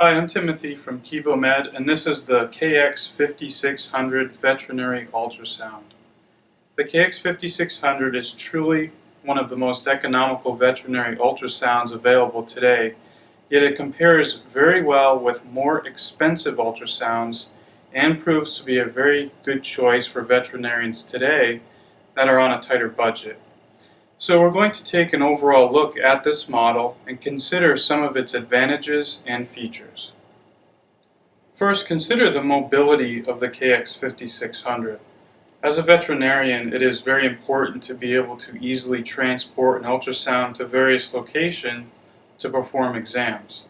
Hi, I'm Timothy from KiboMed, and this is the KX5600 Veterinary Ultrasound. The KX5600 is truly one of the most economical veterinary ultrasounds available today, yet it compares very well with more expensive ultrasounds and proves to be a very good choice for veterinarians today that are on a tighter budget. So we're going to take an overall look at this model and consider some of its advantages and features. First, consider the mobility of the KX5600. As a veterinarian, it is very important to be able to easily transport an ultrasound to various locations to perform exams.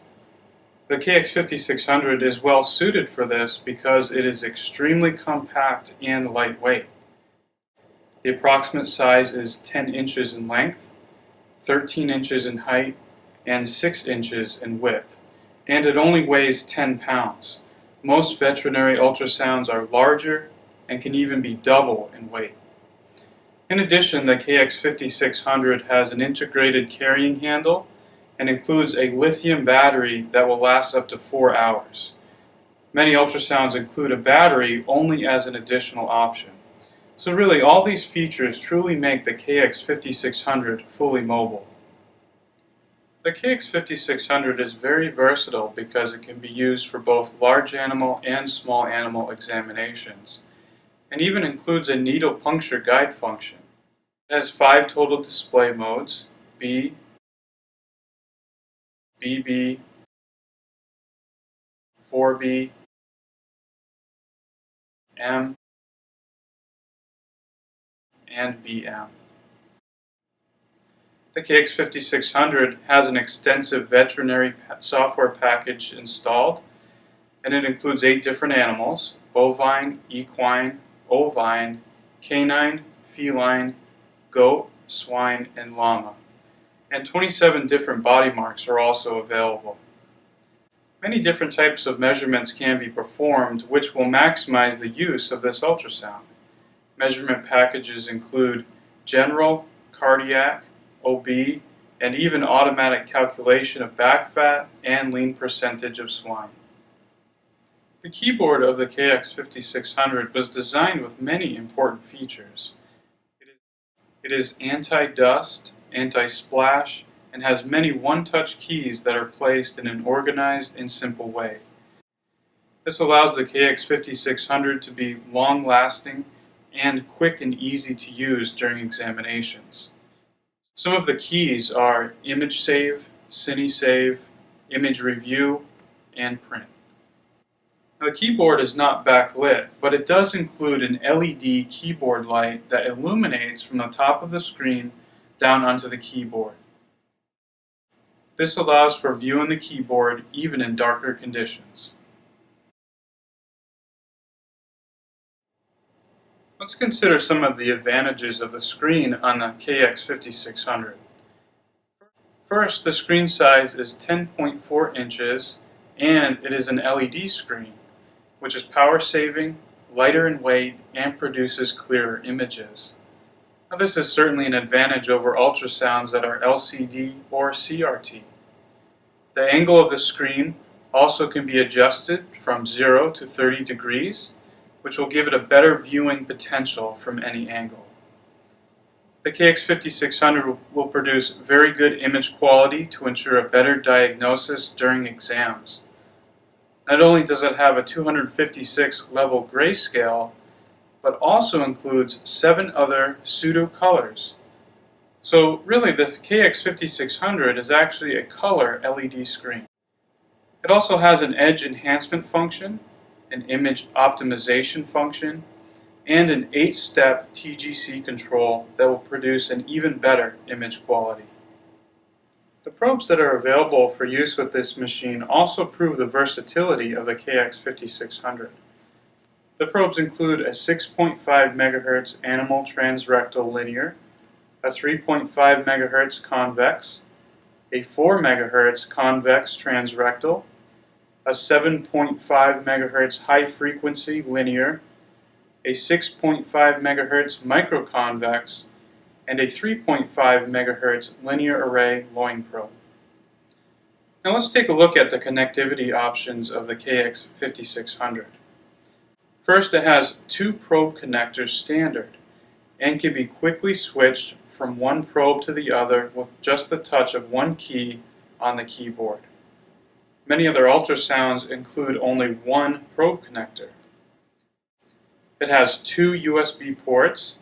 The KX5600 is well suited for this because it is extremely compact and lightweight. The approximate size is 10 inches in length, 13 inches in height, and 6 inches in width, and it only weighs 10 pounds. Most veterinary ultrasounds are larger and can even be double in weight. In addition, the KX5600 has an integrated carrying handle and includes a lithium battery that will last up to 4 hours. Many ultrasounds include a battery only as an additional option. So really, all these features truly make the KX5600 fully mobile. The KX5600 is very versatile because it can be used for both large animal and small animal examinations, and even includes a needle puncture guide function. It has 5 total display modes: B, BB, 4B, M, and BM. The KX5600 has an extensive veterinary software package installed, and it includes 8 different animals: bovine, equine, ovine, canine, feline, goat, swine, and llama. And 27 different body marks are also available. Many different types of measurements can be performed, which will maximize the use of this ultrasound. Measurement packages include general, cardiac, OB, and even automatic calculation of back fat and lean percentage of swine. The keyboard of the KX5600 was designed with many important features. It is anti-dust, anti-splash, and has many one-touch keys that are placed in an organized and simple way. This allows the KX5600 to be long-lasting and quick and easy to use during examinations. Some of the keys are Image Save, Cine Save, Image Review, and Print. Now, the keyboard is not backlit, but it does include an LED keyboard light that illuminates from the top of the screen down onto the keyboard. This allows for viewing the keyboard even in darker conditions. Let's consider some of the advantages of the screen on the KX5600. First, the screen size is 10.4 inches and it is an LED screen, which is power saving, lighter in weight, and produces clearer images. Now, this is certainly an advantage over ultrasounds that are LCD or CRT. The angle of the screen also can be adjusted from 0 to 30 degrees, which will give it a better viewing potential from any angle. The KX5600 will produce very good image quality to ensure a better diagnosis during exams. Not only does it have a 256 level grayscale, but also includes 7 other pseudo colors. So really, the KX5600 is actually a color LED screen. It also has an edge enhancement function, an image optimization function, and an 8-step TGC control that will produce an even better image quality. The probes that are available for use with this machine also prove the versatility of the KX5600. The probes include a 6.5 MHz animal transrectal linear, a 3.5 MHz convex, a 4 MHz convex transrectal, a 7.5 MHz high-frequency linear, a 6.5 MHz microconvex, and a 3.5 MHz linear array loin probe. Now let's take a look at the connectivity options of the KX5600. First, it has two probe connectors standard and can be quickly switched from one probe to the other with just the touch of one key on the keyboard. Many other ultrasounds include only one probe connector. It has two USB ports,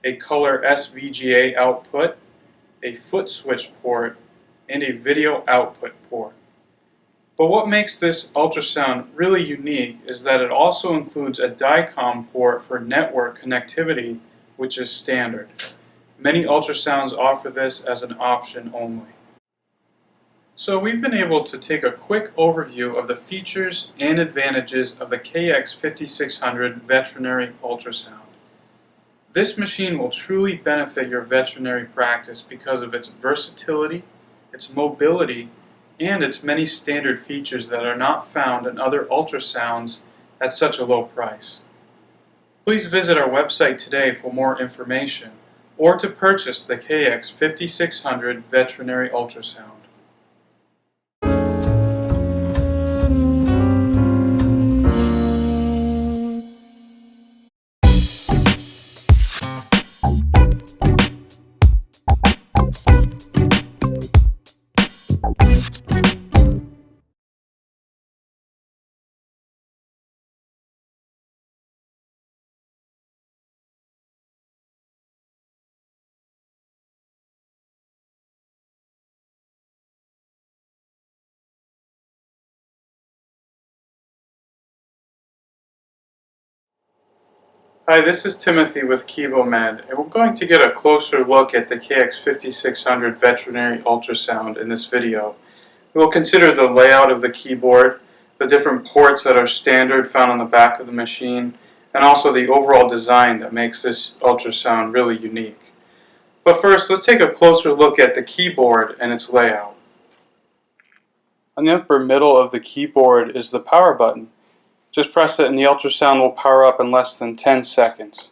a color SVGA output, a foot switch port, and a video output port. But what makes this ultrasound really unique is that it also includes a DICOM port for network connectivity, which is standard. Many ultrasounds offer this as an option only. So we've been able to take a quick overview of the features and advantages of the KX5600 veterinary ultrasound. This machine will truly benefit your veterinary practice because of its versatility, its mobility, and its many standard features that are not found in other ultrasounds at such a low price. Please visit our website today for more information or to purchase the KX5600 veterinary ultrasound. Hi, this is Timothy with KiboMed, and we're going to get a closer look at the KX5600 veterinary ultrasound in this video. We will consider the layout of the keyboard, the different ports that are standard found on the back of the machine, and also the overall design that makes this ultrasound really unique. But first, let's take a closer look at the keyboard and its layout. On the upper middle of the keyboard is the power button. Just press it and the ultrasound will power up in less than 10 seconds.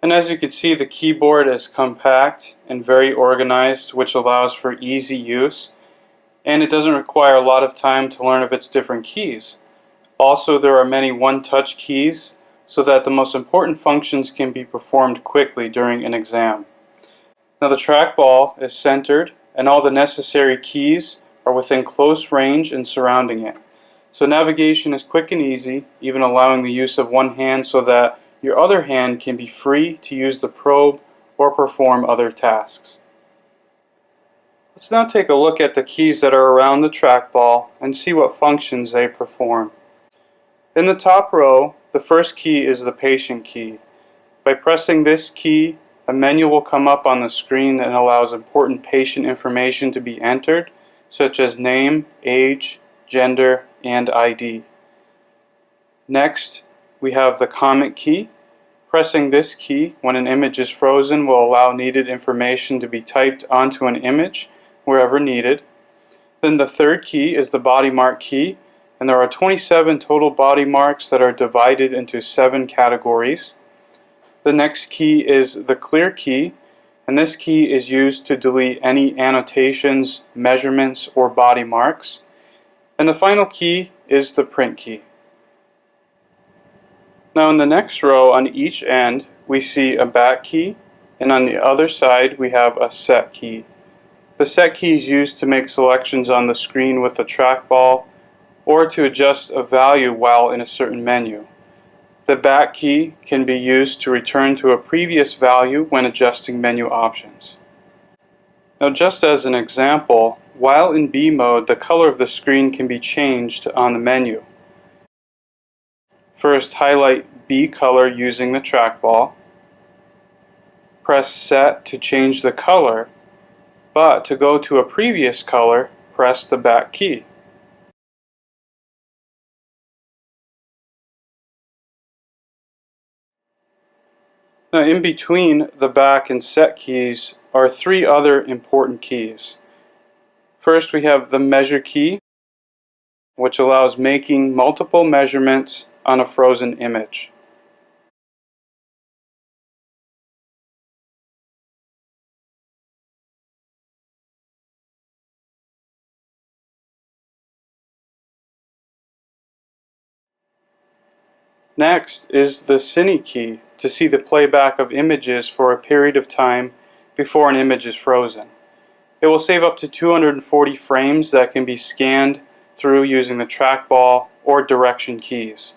And as you can see, the keyboard is compact and very organized, which allows for easy use, and it doesn't require a lot of time to learn of its different keys. Also, there are many one-touch keys so that the most important functions can be performed quickly during an exam. Now the trackball is centered and all the necessary keys are within close range and surrounding it. So navigation is quick and easy, even allowing the use of one hand so that your other hand can be free to use the probe or perform other tasks. Let's now take a look at the keys that are around the trackball and see what functions they perform. In the top row, the first key is the patient key. By pressing this key, a menu will come up on the screen that allows important patient information to be entered, such as name, age, gender, and ID. Next, we have the comment key. Pressing this key when an image is frozen will allow needed information to be typed onto an image wherever needed. Then the third key is the body mark key, and there are 27 total body marks that are divided into 7 categories. The next key is the clear key, and this key is used to delete any annotations, measurements, or body marks. And the final key is the print key. Now in the next row on each end we see a back key, and on the other side we have a set key. The set key is used to make selections on the screen with the trackball or to adjust a value while in a certain menu. The back key can be used to return to a previous value when adjusting menu options. Now just as an example, while in B mode, the color of the screen can be changed on the menu. First, highlight B color using the trackball. Press Set to change the color, but to go to a previous color, press the back key. Now in between the back and set keys are 3 other important keys. First we have the measure key, which allows making multiple measurements on a frozen image. Next is the Cine key to see the playback of images for a period of time before an image is frozen. It will save up to 240 frames that can be scanned through using the trackball or direction keys.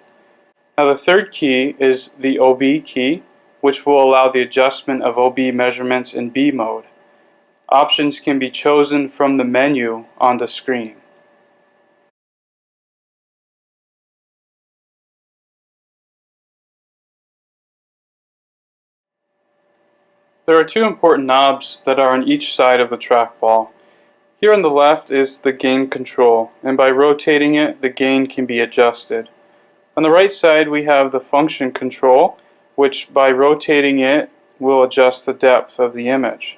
Now the third key is the OB key, which will allow the adjustment of OB measurements in B mode. Options can be chosen from the menu on the screen. There are two important knobs that are on each side of the trackball. Here on the left is the gain control, and by rotating it, the gain can be adjusted. On the right side we have the function control, which by rotating it will adjust the depth of the image.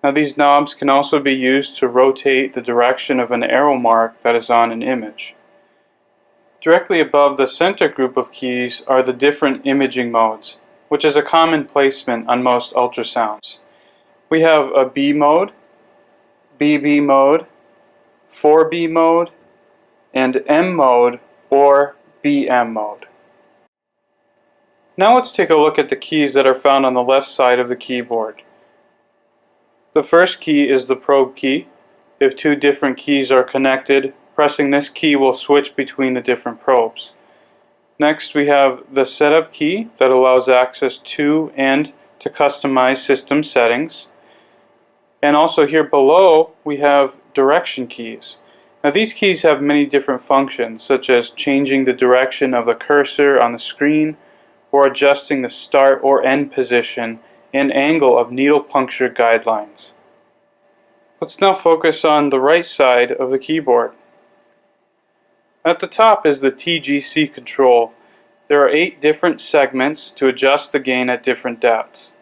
Now these knobs can also be used to rotate the direction of an arrow mark that is on an image. Directly above the center group of keys are the different imaging modes, which is a common placement on most ultrasounds. We have a B mode, BB mode, 4B mode, and M mode or BM mode. Now let's take a look at the keys that are found on the left side of the keyboard. The first key is the probe key. If two different keys are connected, pressing this key will switch between the different probes. Next we have the setup key that allows access to and to customize system settings. And also here below we have direction keys. Now these keys have many different functions, such as changing the direction of the cursor on the screen or adjusting the start or end position and angle of needle puncture guidelines. Let's now focus on the right side of the keyboard. At the top is the TGC control. There are 8 different segments to adjust the gain at different depths.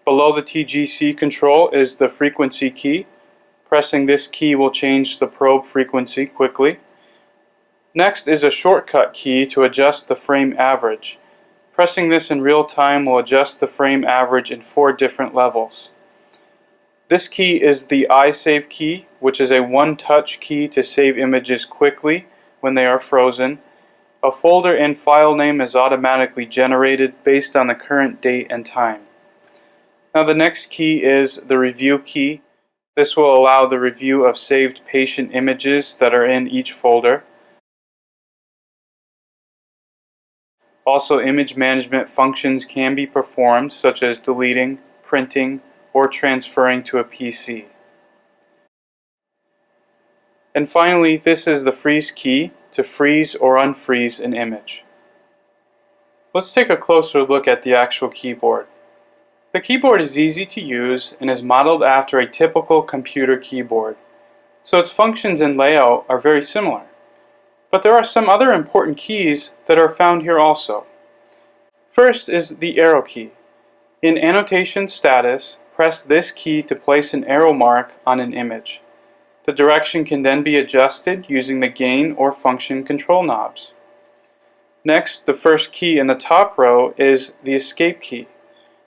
Below the TGC control is the frequency key. Pressing this key will change the probe frequency quickly. Next is a shortcut key to adjust the frame average. Pressing this in real time will adjust the frame average in 4 different levels. This key is the iSave key, which is a one-touch key to save images quickly when they are frozen. A folder and file name is automatically generated based on the current date and time. Now the next key is the review key. This will allow the review of saved patient images that are in each folder. Also, image management functions can be performed, such as deleting, printing, or transferring to a PC. And finally, this is the freeze key to freeze or unfreeze an image. Let's take a closer look at the actual keyboard. The keyboard is easy to use and is modeled after a typical computer keyboard, so its functions and layout are very similar. But there are some other important keys that are found here also. First is the arrow key. In annotation status, press this key to place an arrow mark on an image. The direction can then be adjusted using the gain or function control knobs. Next, the first key in the top row is the escape key.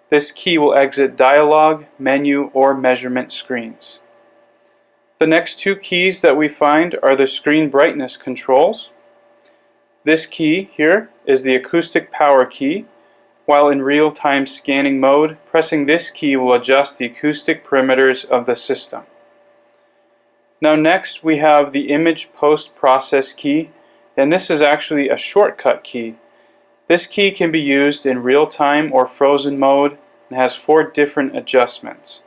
This key will exit dialog, menu, or measurement screens. The next 2 keys that we find are the screen brightness controls. This key here is the acoustic power key. While in real-time scanning mode, pressing this key will adjust the acoustic parameters of the system. Now next we have the image post-process key, and this is actually a shortcut key. This key can be used in real-time or frozen mode and has 4 different adjustments.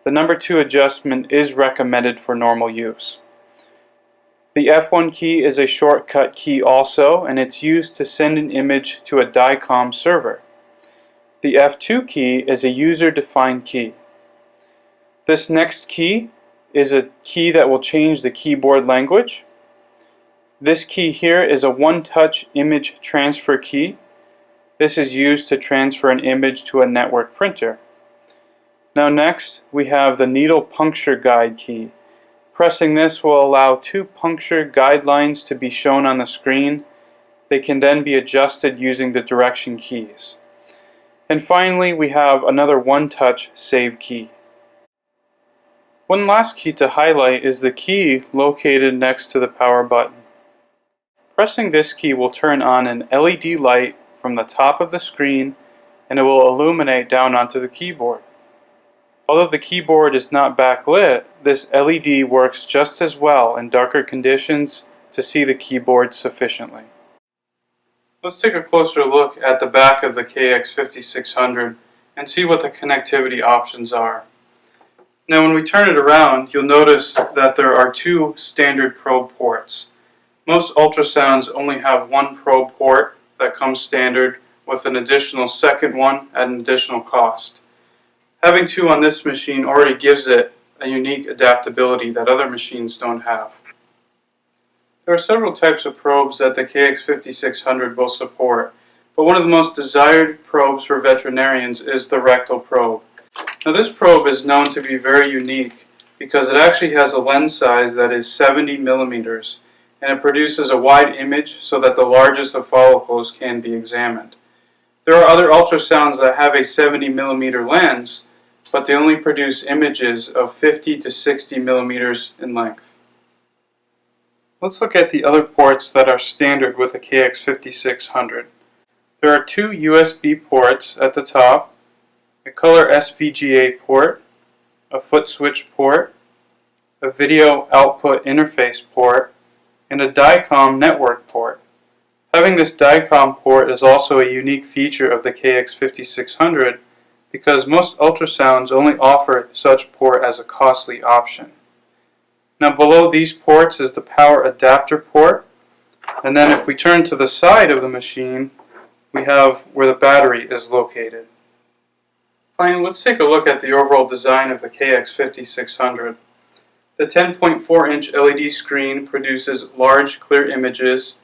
The number 2 adjustment is recommended for normal use. The F1 key is a shortcut key also, and it's used to send an image to a DICOM server. The F2 key is a user-defined key. This next key is a key that will change the keyboard language. This key here is a one-touch image transfer key. This is used to transfer an image to a network printer. Now next we have the needle puncture guide key. Pressing this will allow 2 puncture guidelines to be shown on the screen. They can then be adjusted using the direction keys. And finally we have another one-touch save key. One last key to highlight is the key located next to the power button. Pressing this key will turn on an LED light from the top of the screen and it will illuminate down onto the keyboard. Although the keyboard is not backlit, this LED works just as well in darker conditions to see the keyboard sufficiently. Let's take a closer look at the back of the KX5600 and see what the connectivity options are. Now when we turn it around, you'll notice that there are two standard probe ports. Most ultrasounds only have one probe port that comes standard with an additional second one at an additional cost. Having two on this machine already gives it a unique adaptability that other machines don't have. There are several types of probes that the KX5600 will support, but one of the most desired probes for veterinarians is the rectal probe. Now this probe is known to be very unique because it actually has a lens size that is 70 millimeters and it produces a wide image so that the largest of follicles can be examined. There are other ultrasounds that have a 70 millimeter lens, but they only produce images of 50 to 60 millimeters in length. Let's look at the other ports that are standard with the KX5600. There are two USB ports at the top, a color SVGA port, a foot switch port, a video output interface port, and a DICOM network port. Having this DICOM port is also a unique feature of the KX5600 because most ultrasounds only offer such port as a costly option. Now below these ports is the power adapter port, and then if we turn to the side of the machine, we have where the battery is located. Finally, let's take a look at the overall design of the KX5600. The 10.4-inch LED screen produces large, clear images,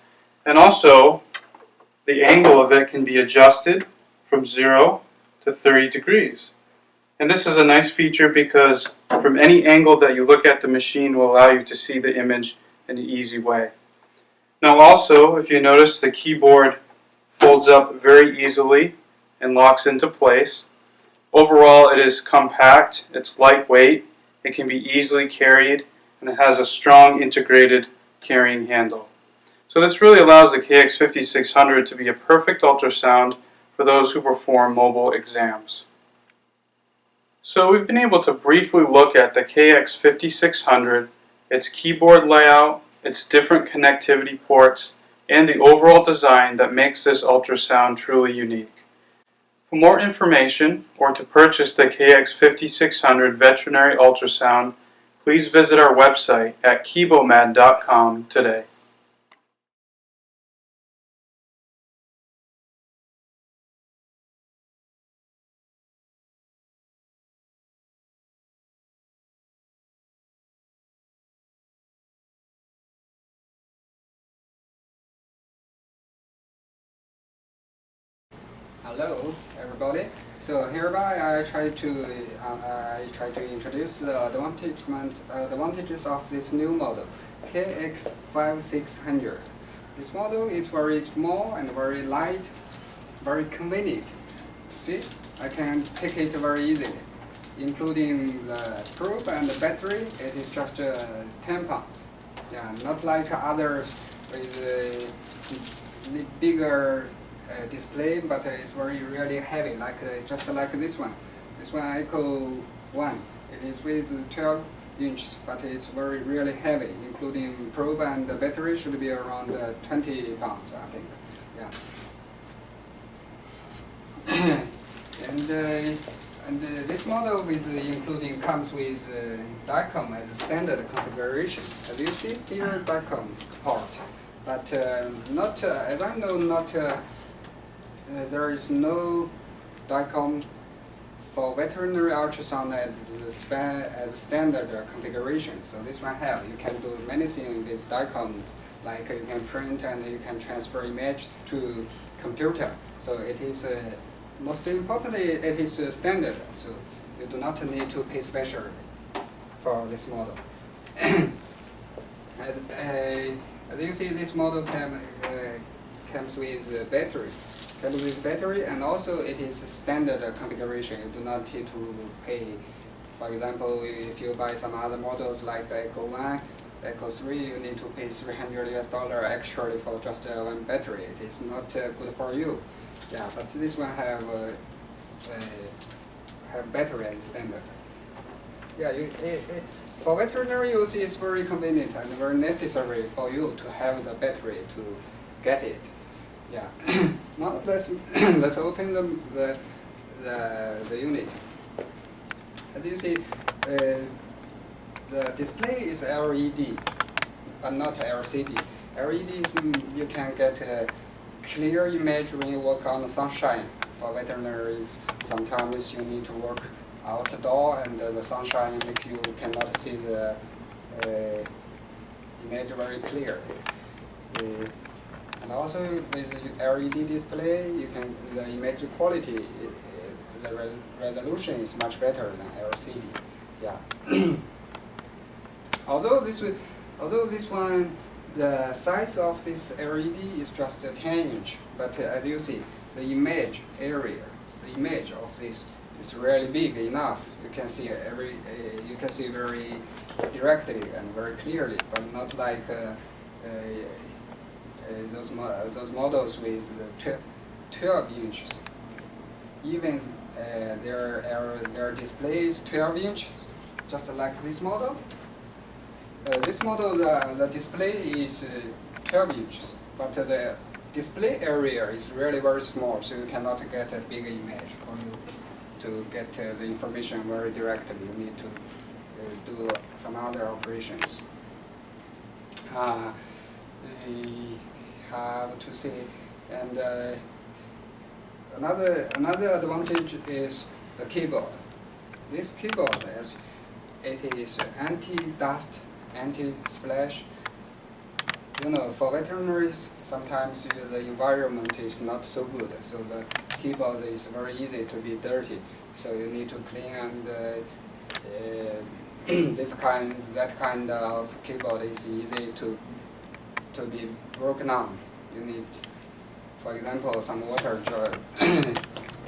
and also the angle of it can be adjusted from 0 to 30 degrees. And this is a nice feature because from any angle that you look at the machine will allow you to see the image in an easy way. Now also, if you notice, the keyboard folds up very easily and locks into place. Overall, it is compact, it's lightweight, it can be easily carried, and it has a strong integrated carrying handle. So this really allows the KX5600 to be a perfect ultrasound for those who perform mobile exams. So we've been able to briefly look at the KX5600, its keyboard layout, its different connectivity ports, and the overall design that makes this ultrasound truly unique. For more information or to purchase the KX5600 Veterinary Ultrasound, please visit our website at kebomad.com today. Hello, everybody. So hereby I try to introduce the advantages of this new model, KX5600. This model is very small and very light, very convenient. See, I can pick it very easily, including the probe and the battery. It is just 10 pounds. Yeah, not like others with bigger display, but it's very really heavy, like just like this one. This one Echo 1. It is with 12 inches, but it's very really heavy, including probe and the battery should be around 20 pounds, I think. Yeah. and this model comes with DICOM as a standard configuration. As you see here, DICOM port, but not as I know, not. There is no DICOM for veterinary ultrasound as standard configuration. So this one have. You can do many things with DICOM, like you can print and you can transfer images to computer. So it is most importantly it is standard. So you do not need to pay specially for this model. As you see, this model comes with battery. And also it is a standard configuration. You do not need to pay. For example, if you buy some other models like Echo 1, Echo 3, you need to pay $300 extra for just one battery. It is not good for you. Yeah, but this one have battery as standard. Yeah, for veterinary use, it's very convenient and very necessary for you to have the battery to get it. Yeah. Now let's let's open the unit. As you see, the display is LED, but not LCD. LED is you can get a clear image when you work on the sunshine. For veterinaries, sometimes you need to work outdoor and the sunshine make you cannot see the image very clearly. And also with the LED display, you can the image quality, the resolution is much better than LCD. Yeah. although this one, the size of this LED is just 10 inch, but as you see, the image area, the image of this is really big enough. You can see you can see very directly and very clearly, but not like those models with 12 inches. Even their display is 12 inches, just like this model. This model, the display is 12 inches, but the display area is really very small, so you cannot get a big image for you to get the information very directly. You need to do some other operations. We have to see, and another advantage is the keyboard. This keyboard it is anti-dust, anti-splash. You know, for veterinaries, sometimes the environment is not so good, so the keyboard is very easy to be dirty. So you need to clean, and that kind of keyboard is easy to be broken on. You need, for example, some water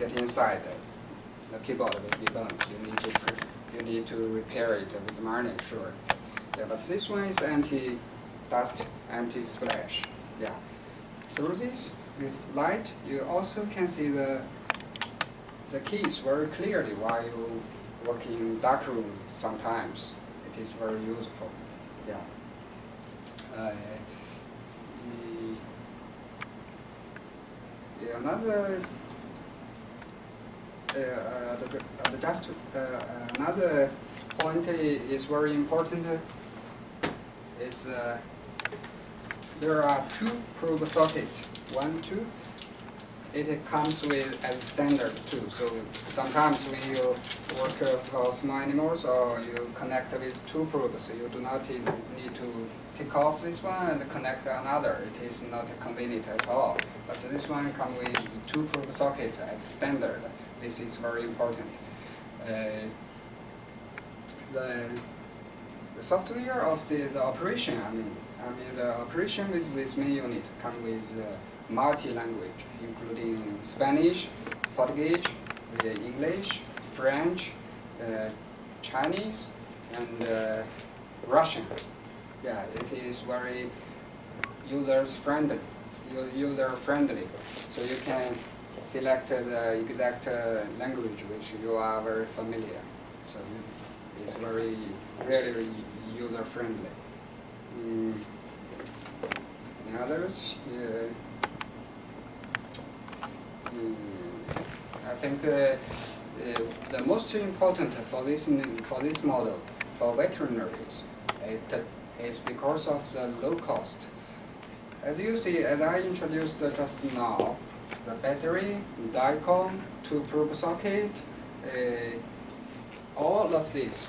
get inside. The keyboard will be burnt. You need to repair it with money, sure. Yeah, but this one is anti-dust, anti-splash. Yeah. Through this, with light, you also can see the keys very clearly while you work in dark room. Sometimes it is very useful. Yeah. Another another point is very important. Is there are two probe sockets, 1, 2. It comes with as standard too. So sometimes when you work for small animals or you connect with two probes, so you do not need to take off this one and connect another. It is not convenient at all. But this one comes with two probe sockets as standard. This is very important. The software of the operation, I mean the operation with this main unit comes with multi-language, including Spanish, Portuguese, English, French, Chinese, and Russian. Yeah, it is very user-friendly. So you can select the exact language which you are very familiar. So it's really user-friendly. Any others? I think the most important for this model for veterinaries is because of the low cost. As you see, as I introduced just now, the battery, DICOM, two probe socket, all of these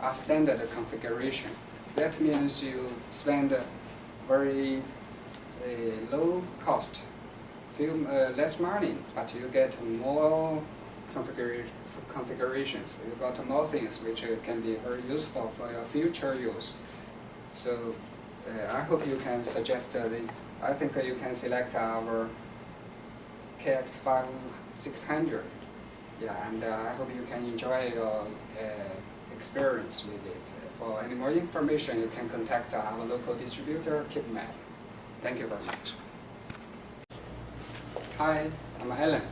are standard configuration. That means you spend very low cost, less money, but you get more configurations. You got more things which can be very useful for your future use. So I hope you can suggest this. I think you can select our KX5600. Yeah, and I hope you can enjoy your experience with it. For any more information, you can contact our local distributor, KitMap. Thank you very much. Hi. I'm Alan.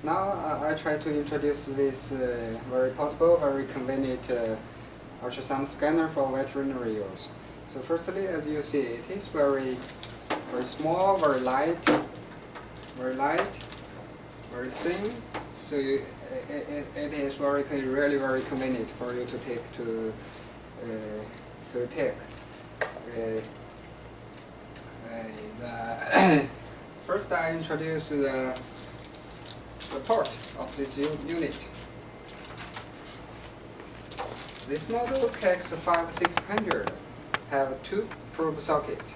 Now I try to introduce this very portable, very convenient ultrasound scanner for veterinary use. So firstly, as you see, it is very small, very light, very thin. So it is really very convenient for you to take First, I introduce the port of this unit. This model KX5600 have two probe sockets.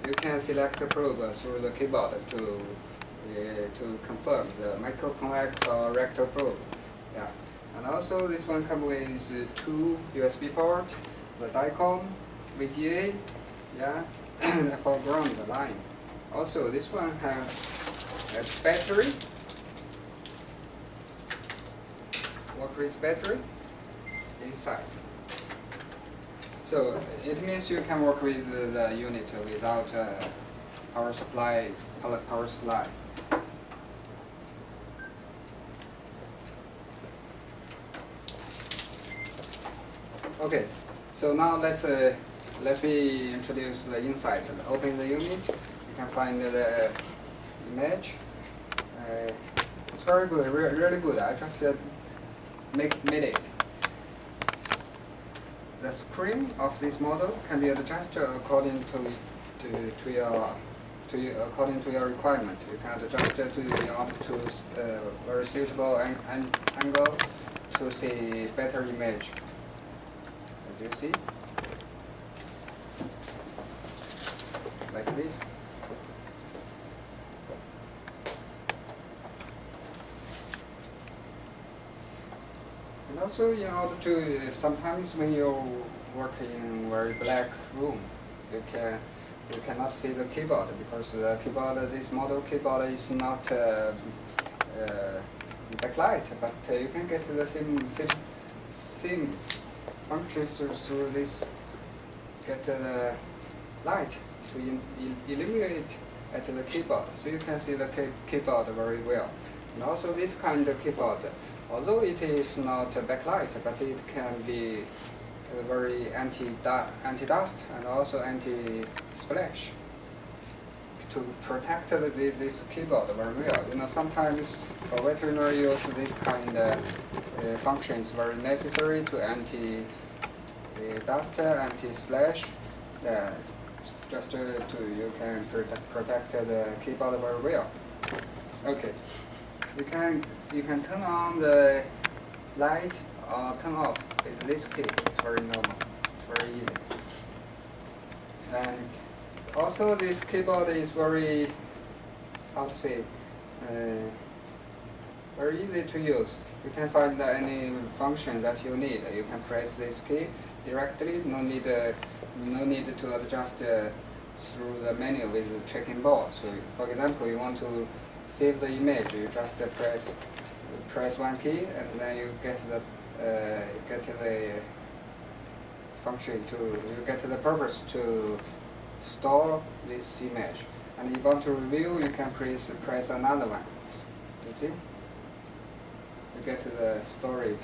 You can select a probe through the keyboard to confirm the microconvex or rectal probe. Yeah. And also this one comes with two USB ports, the DICOM, VGA, yeah, for ground line. Also this one has a battery, work with battery inside. So it means you can work with the unit without power supply. Okay, so now let me introduce the inside. Open the unit. You can find the image. It's very good, really good. I just made it. The screen of this model can be adjusted according to your requirement. You can adjust it to very suitable angle to see better image. As you see, like this. And also, in order to, sometimes when you work in very black room, you cannot see the keyboard because the keyboard, this model keyboard is not backlight, but you can get the same functions through this. Get the light to illuminate at the keyboard, so you can see the keyboard very well. And also this kind of keyboard, although it is not backlight, but it can be very anti-dust and also anti-splash to protect this keyboard very well. You know, sometimes for veterinary use, this kind of function is very necessary to anti-dust, anti-splash. Just you can protect the keyboard very well. Okay. You can turn on the light or turn off with this key. It's very normal. It's very easy. And also this keyboard is very, how to say, very easy to use. You can find any function that you need. You can press this key directly. No need to adjust through the menu with the tracking ball. So, for example, you want to save the image, you just press one key and then you get the function you get the purpose to store this image. And if you want to review, you can press another one. You see? You get the storage,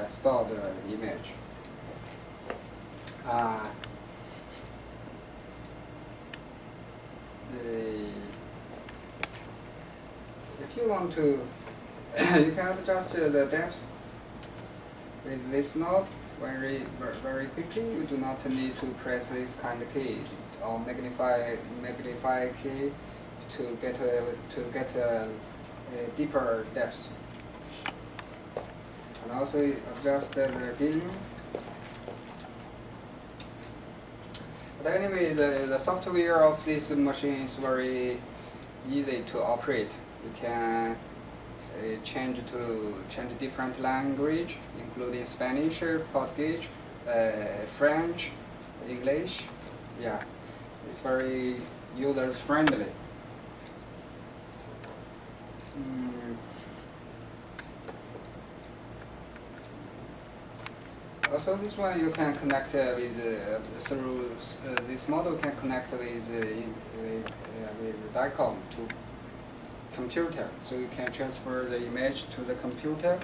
store the image. If you want to, you can adjust the depth with this knob very quickly. You do not need to press this kind of key or magnify key to get a deeper depth. And also adjust the gain. But anyway, the software of this machine is very easy to operate. You can change different language, including Spanish, Portuguese, French, English. Yeah, it's very users friendly. Also, this one you can connect with through this model can connect with with DICOM to computer, so you can transfer the image to the computer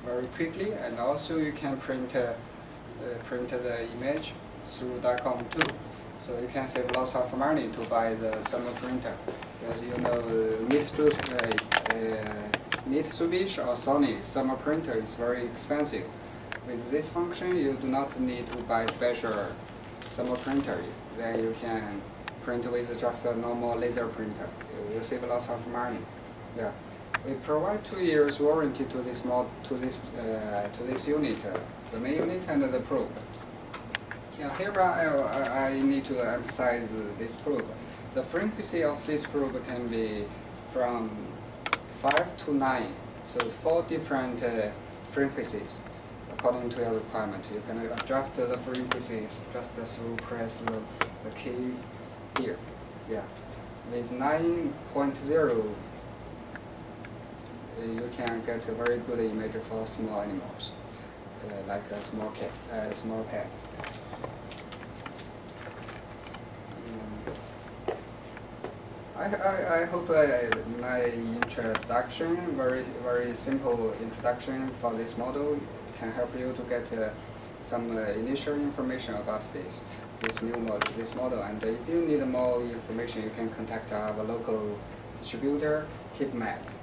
very quickly, and also you can print the image through DICOM too. So you can save lots of money to buy the summer printer, because you know Mitsubishi or Sony summer printer is very expensive. With this function, you do not need to buy special summer printer. Then you can print with just a normal laser printer. You save lots of money. Yeah, we provide 2 years warranty to this unit, the main unit and the probe. Yeah, here I need to emphasize this probe. The frequency of this probe can be from 5 to 9, so it's 4 different frequencies according to your requirement. You can adjust the frequencies just through press the key here. Yeah, with 9.0 you can get a very good image for small animals, like a small cat, small pet. I hope my introduction, very simple introduction for this model, can help you to get some initial information about this model. And if you need more information, you can contact our local distributor, KX5600V.